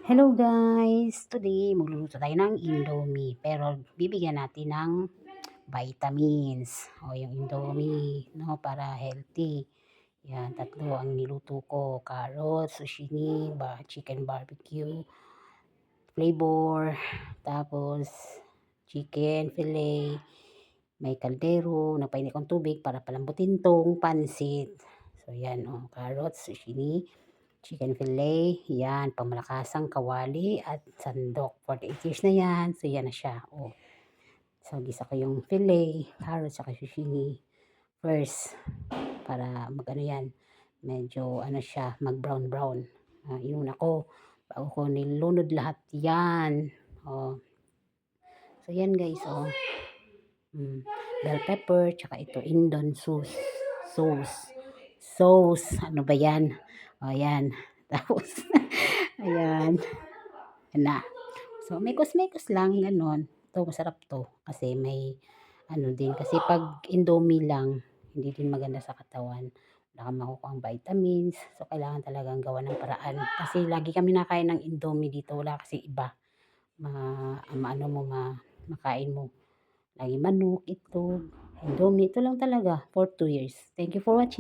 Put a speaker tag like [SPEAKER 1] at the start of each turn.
[SPEAKER 1] Hello guys! Today, magluluto tayo ng Indomie. Pero, bibigyan natin ng vitamins. O, yung Indomie, no? Para healthy. Yan, tatlo ang niluto ko. Carrots, zucchini, chicken barbecue, flavor. Tapos, chicken fillet. May kaldero, napainit kong tubig para palambutin tong pansit. So, yan, carrots, zucchini, chicken fillet, yan, pangmalakasang kawali at sandok. 48 years na yan. So, yan na siya. So, gisa ko yung fillet, carrots, saka zucchini. First, para mag-ano yan, medyo ano siya, mag-brown-brown. Inuna ko, bago ko nilunod lahat yan. So, yan guys, bell pepper, tsaka ito, Indon sauce. Ano ba yan? Yan. Tapos, ayan. Yan na. So, mekos-mekos lang, ganon. Ito, masarap to. Kasi may, ano din. Kasi pag Indomie lang, hindi din maganda sa katawan. Wala kang makukuha ang vitamins. So, kailangan talagang gawa ng paraan. Kasi lagi kami nakain ng Indomie dito. Wala kasi iba. Makain mo. Lagi manok, itlog, Indomie. Ito lang talaga for 2 years. Thank you for watching.